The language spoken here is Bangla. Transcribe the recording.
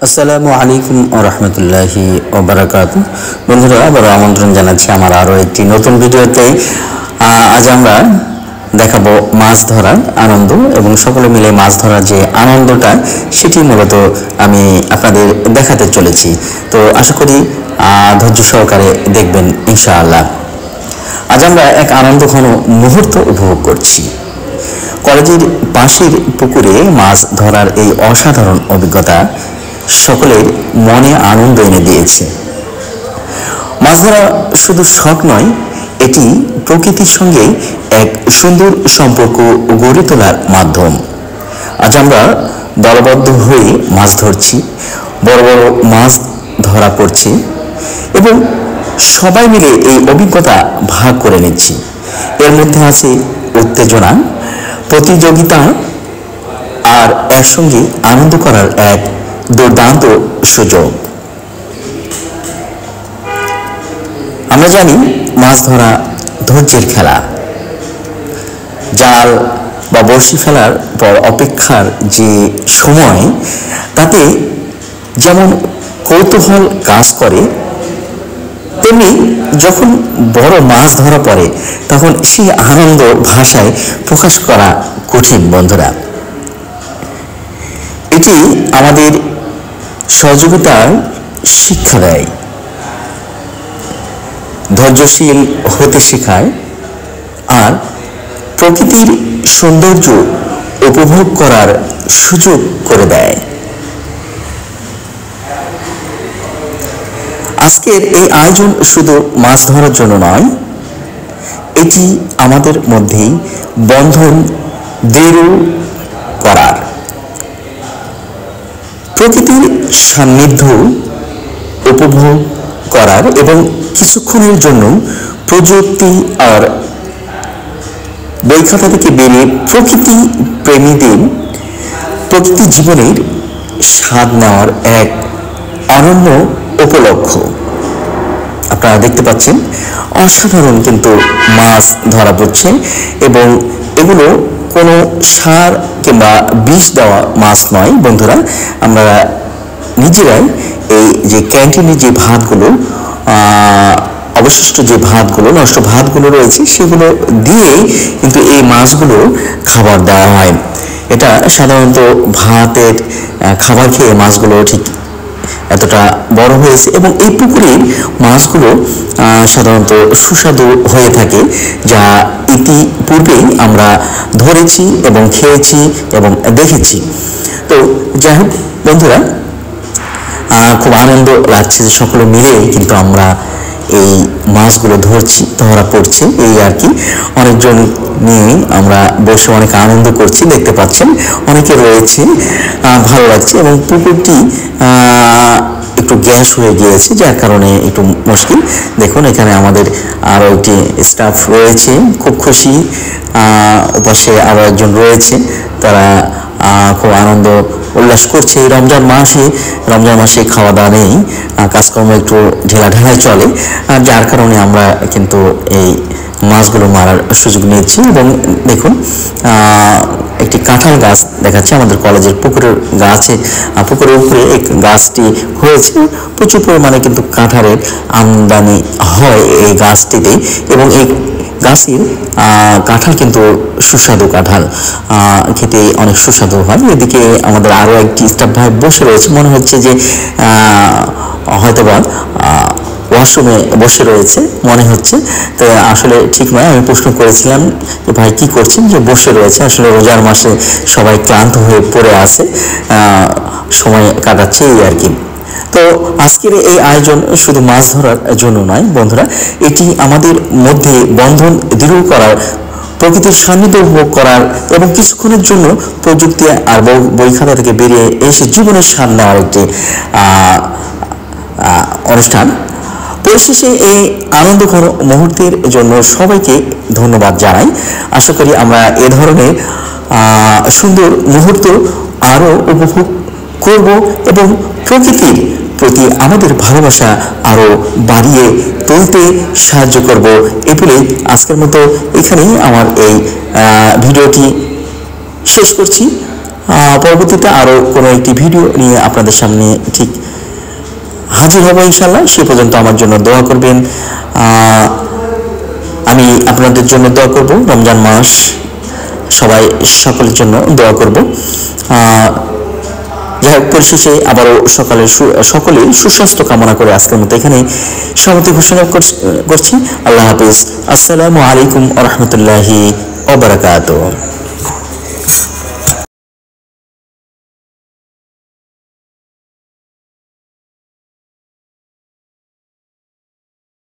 আসসালামু আলাইকুম ওয়া রাহমাতুল্লাহি ওয়া বারাকাতুহু। বন্ধুরা, আবার আমন্ত্রণ জানাচ্ছি আমার আরও একটি নতুন ভিডিওতে। আজ আমরা দেখাবো মাছ ধরার আনন্দ এবং সকলে মিলে মাছ ধরার যে আনন্দটা সেটি মূলত আমি আপনাদের দেখাতে চলেছি। তো আশা করি ধৈর্য সহকারে দেখবেন ইনশাআল্লাহ। আজ আমরা এক আনন্দঘন মুহূর্ত উপভোগ করছি। কলেজের পাশের পুকুরে মাছ ধরার এই অসাধারণ অভিজ্ঞতা সকলের মনে আনন্দ এনে দিয়েছে। মাছ ধরা শুধু শখ নয়, এটি প্রকৃতির সঙ্গে এক সুন্দর সম্পর্ক গড়ে তোলার মাধ্যম। আজ আমরা দলবদ্ধ হয়ে মাছ ধরছি, বড় বড় মাছ ধরা পড়ছে এবং সবাই মিলে এই অভিজ্ঞতা ভাগ করে নিচ্ছি। এর মধ্যে আছে উত্তেজনা, প্রতিযোগিতা আর এর সঙ্গে আনন্দ করার এক দুর্দান্ত সুযোগ। আমরা জানি মাছ ধরা ধৈর্যের খেলা। জাল বা বড়শি ফেলার পর অপেক্ষার যে সময়, তাতে যেমন কৌতূহল কাজ করে, তেমনি যখন বড় মাছ ধরা পড়ে তখন সেই আনন্দ ভাষায় প্রকাশ করা কঠিন। বন্ধুরা, এটি আমাদের সহযোগিতার শিক্ষা দেয়, ধৈর্যশীল হতে শেখায় আর প্রকৃতির সৌন্দর্য উপভোগ করার সুযোগ করে দেয়। আজকের এই আয়োজন শুধু মাছ ধরার জন্য নয়, এটি আমাদের মধ্যেই বন্ধন দৃঢ় করার, প্রকৃতির সান্নিধ্য উপভোগ করার এবং কিছুক্ষণের জন্য প্রযুক্তি আর বৈখাতা থেকে বেরিয়ে প্রকৃতি প্রেমীদের প্রকৃতি জীবনের স্বাদ নেওয়ার এক অনন্য উপলক্ষ। আপনারা দেখতে পাচ্ছেন অসাধারণ কিন্তু মাছ ধরা পড়ছে এবং এগুলো কোনো সার কিংবা বিষ দেওয়া মাছ নয়। বন্ধুরা, আমরা নিজেরাই এই যে ক্যান্টিনে যে ভাতগুলো, অবশিষ্ট যে ভাতগুলো, নষ্ট ভাতগুলো রয়েছে, সেগুলো দিয়েই কিন্তু এই মাছগুলো খাবার দেওয়া হয়। এটা সাধারণত ভাতের খাবার খেয়ে মাছগুলো ঠিক এতটা বড় হয়েছে এবং এই পুকুরের মাছগুলো সাধারণত সুস্বাদু হয়ে থাকে, যা ইতিপূর্বেই আমরা ধরেছি এবং খেয়েছি এবং দেখেছি। তো যাই হোক বন্ধুরা, খুব আনন্দ লাগছে যে সকলে মিলেই কিন্তু আমরা এই মাছগুলো ধরা পড়ছে, এই আর কি। অনেকজন নিয়ে আমরা বসে অনেক আনন্দ করছি, দেখতে পাচ্ছেন অনেকে রয়েছে, ভালো লাগছে। এবং পুকুরটি একটু গ্যাস হয়ে গিয়েছে, যার কারণে একটু মুশকিল। দেখুন, এখানে আমাদের আরও একটি স্টাফ রয়েছে, খুব খুশি। পাশে আরও একজন রয়েছে, তারা খুব আনন্দ উল্লাস করছে। এই রমজান মাসে খাওয়া দাওয়া নেই, কাজকর্ম একটু ঢেলাঢেলাই চলে, আর যার কারণে আমরা কিন্তু এই মাছগুলো মারার সুযোগ নিচ্ছি। এবং দেখুন, একটি কাঁঠাল গাছ দেখাচ্ছে আমাদের কলেজের পুকুরের উপরে এই গাছটি হয়েছে। প্রচুর পরিমাণে কিন্তু কাঁঠালের আমদানি হয় এই গাছটিতে এবং এই গাছের কাঁঠাল কিন্তু সুস্বাদু কাঁঠাল, খেতে অনেক সুস্বাদু হয়। এদিকে আমাদের আরও একটি স্টাফ ভাই বসে রয়েছে, মনে হচ্ছে যে হয়তোবা ওয়াশরুমে বসে রয়েছে মনে হচ্ছে। তো আসলে ঠিক নয়, আমি প্রশ্ন করেছিলাম যে ভাই কি করছেন, যে বসে রয়েছে। আসলে রোজার মাসে সবাই ক্লান্ত হয়ে পড়ে আছে, সময় কাটাচ্ছে এই আর কি। তো আজকের এই আয়োজন শুধু মাছ ধরার জন্য নয় বন্ধুরা, এটি আমাদের মধ্যে বন্ধন দৃঢ় করার, প্রকৃতির সান্নিধ্য উপভোগ করার এবং কিছুক্ষণের জন্য প্রযুক্তি আর বই খাতা থেকে বেরিয়ে এসে জীবনের স্বাদ নেওয়ার একটি অনুষ্ঠান। পরিশেষে এই আনন্দঘন মুহূর্তের জন্য সবাইকে ধন্যবাদ জানাই। আশা করি আমরা এ ধরনের সুন্দর মুহূর্ত আরও উপভোগ করব এবং প্রকৃতির প্রতি আমাদের ভালোবাসা আরও বাড়িয়ে তুলতে সাহায্য করব। এ বলেই আজকের মতো এখানেই আমার এই ভিডিওটি শেষ করছি। পরবর্তীতে আরও কোনো একটি ভিডিও নিয়ে আপনাদের সামনে ঠিক হাজির হব ইনশাল্লাহ। সে পর্যন্ত আমার জন্য দোয়া করবেন। আমি আপনাদের জন্য দোয়া করব, রমজান মাস সবাই সকলের জন্য দোয়া করব। যাই হোক, পরিশেষে আবারও সকলেই সুস্বাস্থ্য কামনা করে আজকের মতো এখানে সমাপ্তি ঘোষণা করছি। আল্লাহ হাফিজ। আসসালামু আলাইকুম ওয়া রাহমাতুল্লাহি ওয়া বারাকাতুহু।